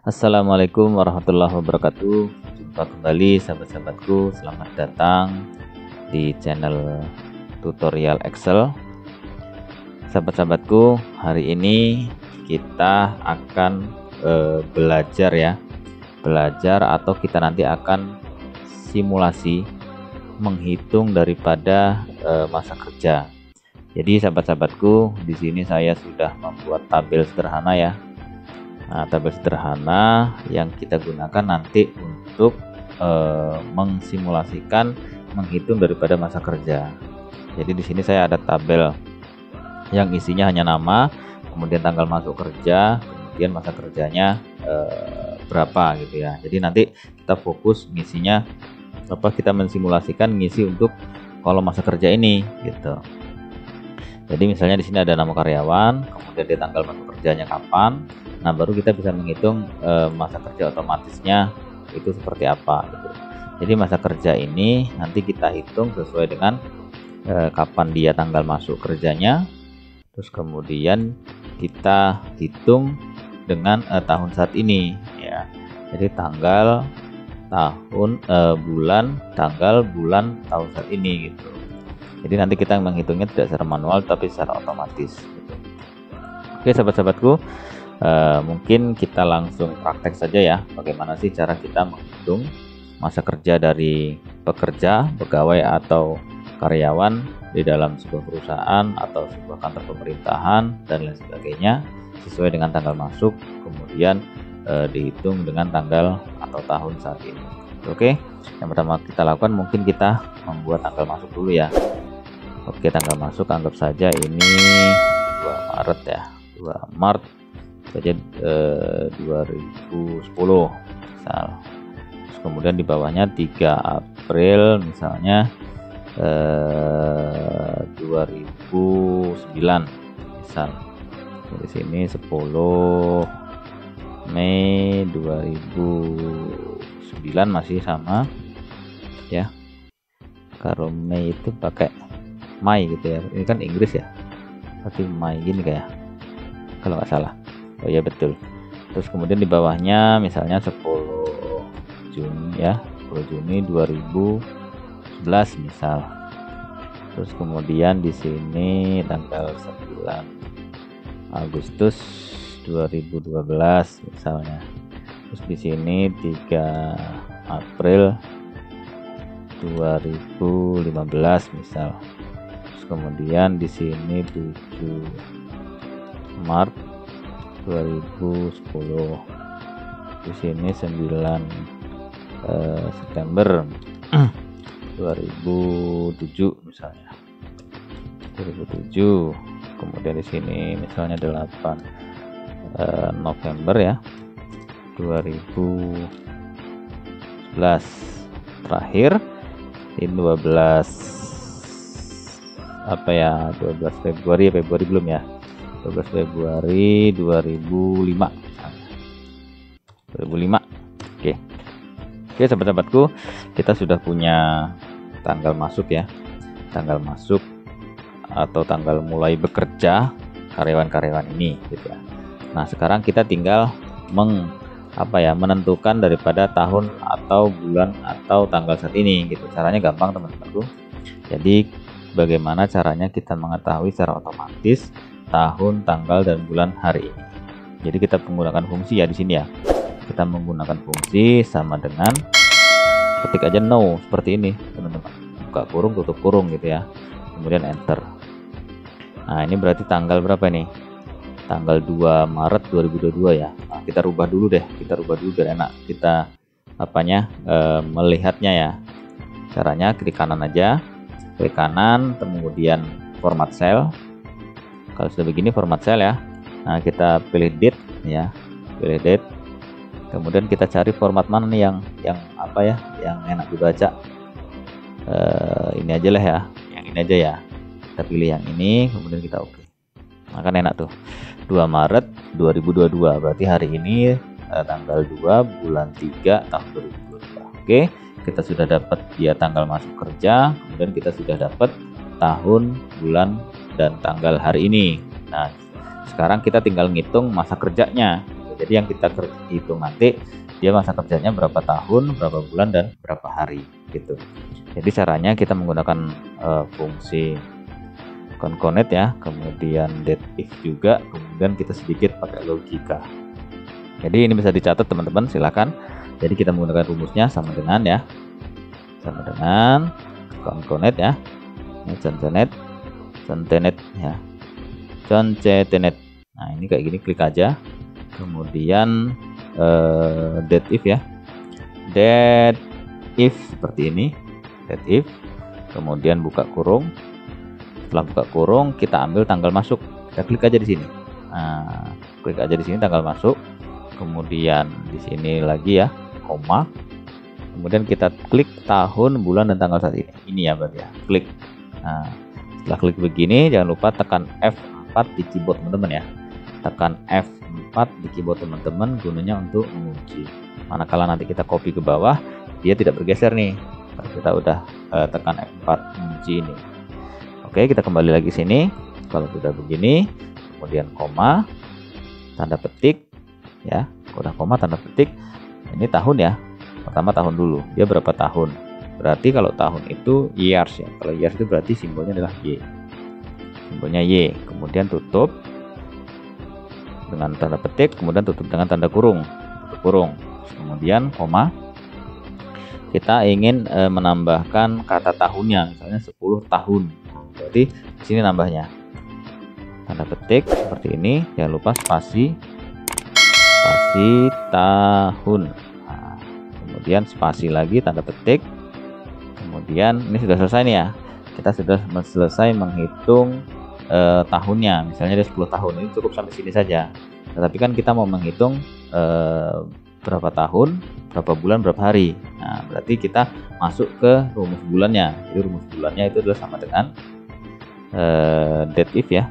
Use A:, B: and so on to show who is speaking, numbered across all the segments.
A: Assalamualaikum warahmatullahi wabarakatuh. Jumpa kembali sahabat-sahabatku. Selamat datang di channel tutorial Excel. Sahabat-sahabatku, hari ini kita akan belajar atau kita nanti akan simulasi menghitung daripada masa kerja. Jadi sahabat-sahabatku, di sini saya sudah membuat tabel sederhana ya. Nah, tabel sederhana yang kita gunakan nanti untuk mengsimulasikan menghitung daripada masa kerja. Jadi di sini saya ada tabel yang isinya hanya nama, kemudian tanggal masuk kerja, kemudian masa kerjanya berapa gitu ya. Jadi nanti kita fokus ngisinya kita mensimulasikan ngisi untuk kolom masa kerja ini gitu. Jadi misalnya di sini ada nama karyawan, kemudian dia tanggal masuk kerjanya kapan. Nah, baru kita bisa menghitung masa kerja otomatisnya itu seperti apa gitu. Jadi masa kerja ini nanti kita hitung sesuai dengan kapan dia tanggal masuk kerjanya. Terus kemudian kita hitung dengan tahun saat ini ya. Jadi tanggal, tahun, bulan, tanggal, bulan, tahun saat ini gitu. Jadi nanti kita menghitungnya tidak secara manual tapi secara otomatis gitu. Oke sahabat-sahabatku, mungkin kita langsung praktek saja ya, bagaimana sih cara kita menghitung masa kerja dari pekerja, pegawai atau karyawan di dalam sebuah perusahaan atau sebuah kantor pemerintahan dan lain sebagainya sesuai dengan tanggal masuk, kemudian dihitung dengan tanggal atau tahun saat ini. Oke, yang pertama kita lakukan mungkin kita membuat tanggal masuk dulu ya. Oke, tanggal masuk anggap saja ini 2 Maret ya, 2 Maret saja 2010 misal. Terus kemudian di bawahnya 3 April misalnya 2009 misal. Di sini 10 Mei 2009 masih sama ya. Kalau Mei itu pakai Mai gitu ya, ini kan Inggris ya, tapi Mai gini kayak kalau nggak salah. Oh ya betul. Terus kemudian di bawahnya misalnya 10 Juni ya, 10 Juni 2011 misal. Terus kemudian di sini tanggal 9 Agustus 2012 misalnya. Terus di sini 3 April 2015 misal. Kemudian di sini 7 Maret 2010, di sini 9 September 2007 misalnya, 2007. Kemudian di sini misalnya 8 November ya 2011. Terakhir ini 12 12 Februari belum ya, 12 Februari 2005. Oke sahabat-sahabatku, kita sudah punya tanggal masuk ya, tanggal masuk atau tanggal mulai bekerja karyawan-karyawan ini gitu ya. Nah sekarang kita tinggal menentukan daripada tahun atau bulan atau tanggal saat ini gitu. Caranya gampang teman-temanku. Jadi bagaimana caranya kita mengetahui secara otomatis tahun, tanggal, dan bulan hari ini. Jadi kita menggunakan fungsi ya di sini ya. Kita menggunakan fungsi sama dengan ketik aja no seperti ini teman-teman. Buka kurung, tutup kurung gitu ya. Kemudian enter. Nah ini berarti tanggal berapa nih? Tanggal 2 Maret 2022 ya. Nah, kita rubah dulu deh. Kita rubah dulu biar enak kita melihatnya ya. Caranya klik kanan aja. Klik kanan, kemudian format cell. Kalau sudah begini format cell ya. Nah kita pilih date ya, pilih date. Kemudian kita cari format mana nih yang enak dibaca. Ini aja lah ya, yang ini aja ya. Kita pilih yang ini, kemudian kita oke. Nah kan enak tuh. 2 Maret 2022 berarti hari ini tanggal 2 bulan 3 tahun 2022. Oke. Kita sudah dapat dia tanggal masuk kerja, kemudian kita sudah dapat tahun, bulan, dan tanggal hari ini. Nah Sekarang kita tinggal ngitung masa kerjanya. Jadi yang kita hitung nanti dia masa kerjanya berapa tahun, berapa bulan, dan berapa hari gitu. Jadi caranya kita menggunakan fungsi concatenate ya, kemudian dateif juga, kemudian kita sedikit pakai logika. Jadi ini bisa dicatat teman-teman, silakan. Jadi kita menggunakan rumusnya sama dengan ya, sama dengan concatenate ya, ini concatenate ya, concatenate. Nah ini kayak gini, klik aja, kemudian dateif ya, dateif seperti ini, dateif, kemudian buka kurung. Setelah buka kurung kita ambil tanggal masuk, kita klik aja di sini. Nah, klik aja di sini tanggal masuk, kemudian di sini lagi ya koma, kemudian kita klik tahun, bulan, dan tanggal saat ini. Ini ya berarti ya, klik. Nah, setelah klik begini jangan lupa tekan F4 di keyboard teman-teman ya, tekan F4 di keyboard teman-teman gunanya untuk mengunci. Manakala nanti kita copy ke bawah dia tidak bergeser nih kalau kita udah tekan F4 mengunci ini. Oke, kita kembali lagi sini. Kalau sudah begini, kemudian koma, tanda petik ya, udah koma tanda petik. Ini tahun ya, pertama tahun dulu, dia berapa tahun, berarti kalau tahun itu years ya, kalau years itu berarti simbolnya adalah Y, simbolnya Y. Kemudian tutup dengan tanda petik, kemudian tutup dengan tanda kurung, tutup kurung, kemudian koma. Kita ingin menambahkan kata tahunnya, misalnya 10 tahun, berarti di sini nambahnya tanda petik seperti ini, jangan lupa spasi tahun. Nah, kemudian spasi lagi tanda petik, kemudian ini sudah selesai nih ya, kita sudah selesai menghitung tahunnya, misalnya ada 10 tahun, ini cukup sampai sini saja. Tetapi kan kita mau menghitung berapa tahun, berapa bulan, berapa hari. Nah berarti kita masuk ke rumus bulannya. Jadi rumus bulannya itu adalah sama dengan dateif ya,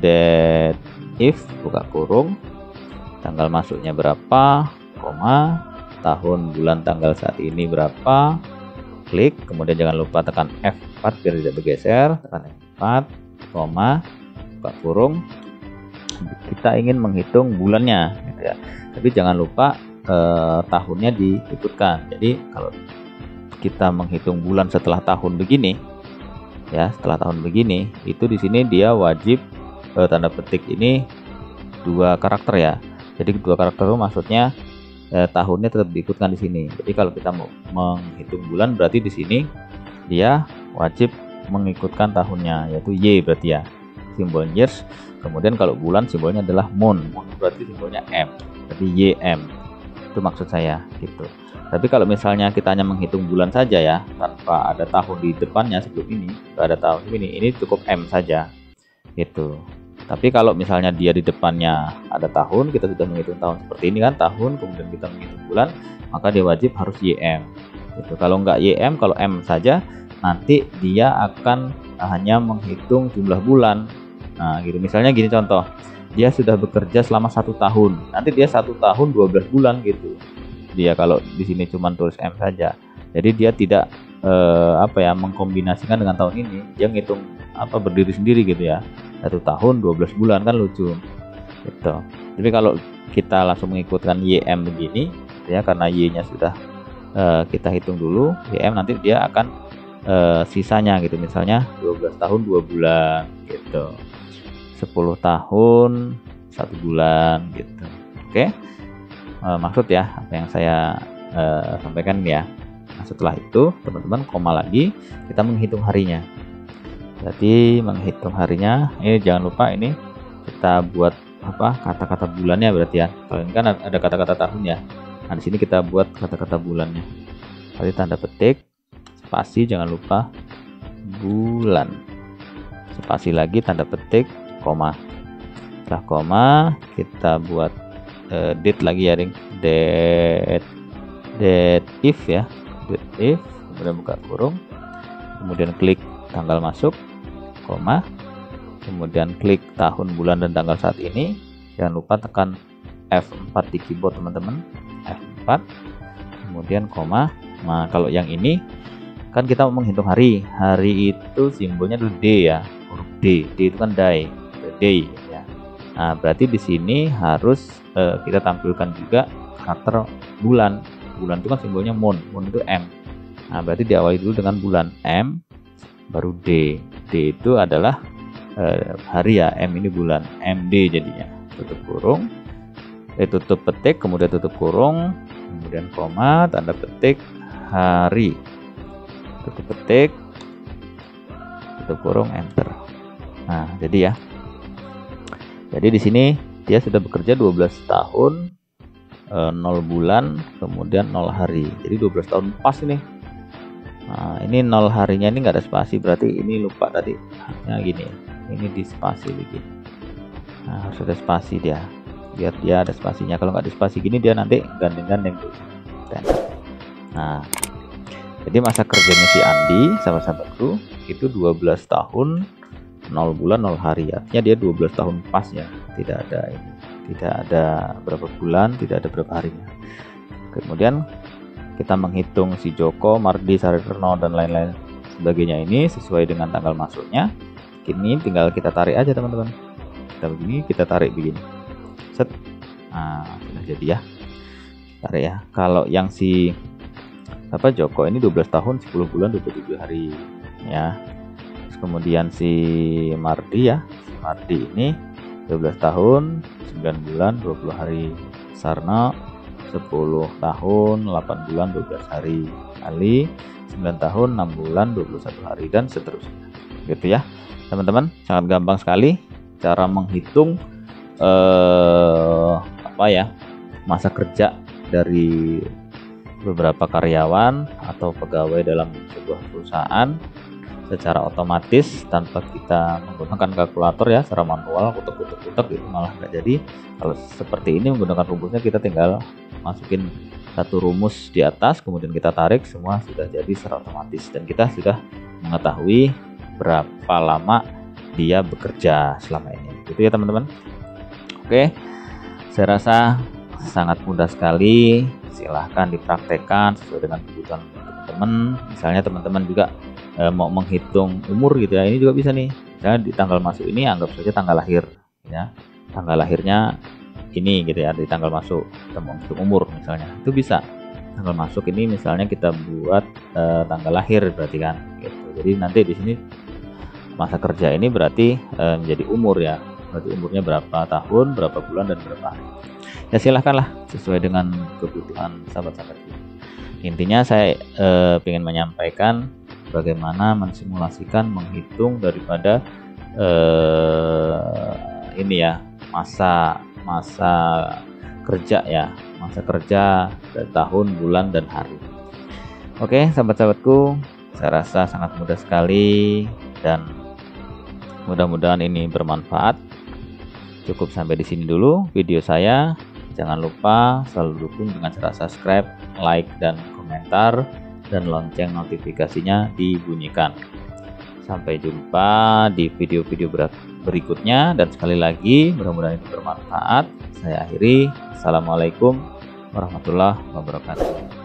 A: dateif buka kurung, tanggal masuknya berapa, koma, tahun, bulan, tanggal saat ini berapa, klik, kemudian jangan lupa tekan F4 biar tidak bergeser, tekan F4, koma, buka kurung. Kita ingin menghitung bulannya gitu ya, tapi jangan lupa tahunnya diikutkan. Jadi kalau kita menghitung bulan setelah tahun begini ya, setelah tahun begini, itu di sini dia wajib tanda petik ini 2 karakter ya. Jadi 2 karakter itu maksudnya tahunnya tetap diikutkan di sini. Jadi kalau kita mau menghitung bulan berarti di sini dia wajib mengikutkan tahunnya, yaitu Y berarti ya, simbol years. Kemudian kalau bulan simbolnya adalah moon, moon berarti simbolnya M, berarti YM. Itu maksud saya gitu. Tapi kalau misalnya kita hanya menghitung bulan saja ya, tanpa ada tahun di depannya sebelum ini, nggak ada tahun ini cukup M saja gitu. Tapi kalau misalnya dia di depannya ada tahun, kita sudah menghitung tahun seperti ini kan, tahun, kemudian kita menghitung bulan, maka dia wajib harus YM gitu. Kalau nggak YM, kalau M saja, nanti dia akan hanya menghitung jumlah bulan. Nah gitu, misalnya gini contoh, dia sudah bekerja selama 1 tahun, nanti dia 1 tahun 12 bulan gitu dia, kalau di sini cuma tulis M saja. Jadi dia tidak mengkombinasikan dengan tahun ini, dia ngitung berdiri sendiri gitu ya, 1 tahun 12 bulan kan lucu gitu. Jadi kalau kita langsung mengikutkan YM begini ya, karena Y nya sudah kita hitung dulu, YM nanti dia akan sisanya gitu, misalnya 12 tahun 2 bulan gitu, 10 tahun 1 bulan gitu. Oke, maksud ya apa yang saya sampaikan ya. Nah, setelah itu teman-teman koma lagi, kita menghitung harinya. Berarti menghitung harinya ini jangan lupa ini kita buat kata-kata bulannya berarti ya. Kalau ini kan ada kata-kata tahun ya. Nah di sini kita buat kata-kata bulannya. Berarti tanda petik, spasi jangan lupa, bulan, spasi lagi tanda petik, koma. Setelah koma kita buat date lagi ya, date if ya, date if, kemudian buka kurung, kemudian klik tanggal masuk, koma, kemudian klik tahun, bulan, dan tanggal saat ini. Jangan lupa tekan F4 di keyboard teman-teman, F4, kemudian koma. Nah kalau yang ini kan kita mau menghitung hari itu simbolnya adalah D ya, huruf D itu kan day, day ya. Nah, berarti di sini harus kita tampilkan juga karakter bulan. Bulan itu kan simbolnya moon itu M. Nah, berarti diawali dulu dengan bulan M, baru D. D itu adalah hari ya, M ini bulan, MD jadinya. Tutup kurung, tutup petik, kemudian tutup kurung, kemudian koma, tanda petik, hari, tutup petik, tutup kurung, enter. Nah, jadi ya. Jadi di sini dia sudah bekerja 12 tahun, 0 bulan, kemudian 0 hari. Jadi 12 tahun pas ini. Nah, ini 0 harinya ini nggak ada spasi, berarti ini lupa tadi. Nah, gini. Ini di spasi begini. Nah, harus ada spasi dia. Biar dia ada spasinya. Kalau nggak ada spasi gini dia nanti gandeng-gandeng tuh. Nah, jadi masa kerjanya si Andi, sahabat-sahabatku, itu 12 tahun 0 bulan 0 hari. Artinya dia 12 tahun pas ya. Tidak ada ini. Tidak ada berapa bulan, tidak ada berapa harinya. Kemudian kita menghitung si Joko, Mardi, Sarirno dan lain-lain sebagainya ini sesuai dengan tanggal masuknya. Ini tinggal kita tarik aja teman-teman. Kita begini, kita tarik begini. Set. Nah, sudah jadi ya. Tarik ya. Kalau yang si Joko ini 12 tahun 10 bulan 27 hari ya. Terus kemudian si Mardi ya. Si Mardi ini 12 tahun 9 bulan 20 hari. Sarno 10 tahun 8 bulan 12 hari. Ali 9 tahun 6 bulan 21 hari dan seterusnya. Gitu ya. Teman-teman, sangat gampang sekali cara menghitung masa kerja dari beberapa karyawan atau pegawai dalam sebuah perusahaan secara otomatis tanpa kita menggunakan kalkulator ya, secara manual kutek itu malah nggak jadi. Kalau seperti ini menggunakan rumusnya, kita tinggal masukin satu rumus di atas, kemudian kita tarik, semua sudah jadi secara otomatis dan kita sudah mengetahui berapa lama dia bekerja selama ini. Gitu ya teman-teman. Oke, saya rasa sangat mudah sekali. Silahkan dipraktekkan sesuai dengan kebutuhan teman-teman. Misalnya teman-teman juga mau menghitung umur gitu ya, ini juga bisa nih. Misalnya di tanggal masuk ini anggap saja tanggal lahir ya. Tanggal lahirnya ini gitu ya, di tanggal masuk kita mau menghitung umur misalnya. Itu bisa. Tanggal masuk ini misalnya kita buat tanggal lahir berarti kan gitu. Jadi nanti di sini masa kerja ini berarti menjadi umur ya. Berarti umurnya berapa tahun, berapa bulan dan berapa hari. Ya silahkanlah sesuai dengan kebutuhan sahabat-sahabat. Intinya saya ingin menyampaikan bagaimana mensimulasikan, menghitung daripada ini ya, masa kerja ya, masa kerja tahun, bulan dan hari. Oke sahabat-sahabatku, saya rasa sangat mudah sekali dan mudah-mudahan ini bermanfaat. Cukup sampai di sini dulu video saya. Jangan lupa selalu dukung dengan cara subscribe, like dan komentar, dan lonceng notifikasinya dibunyikan. Sampai jumpa di video-video berikutnya, dan sekali lagi mudah-mudahan itu bermanfaat. Saya akhiri. Assalamualaikum warahmatullahi wabarakatuh.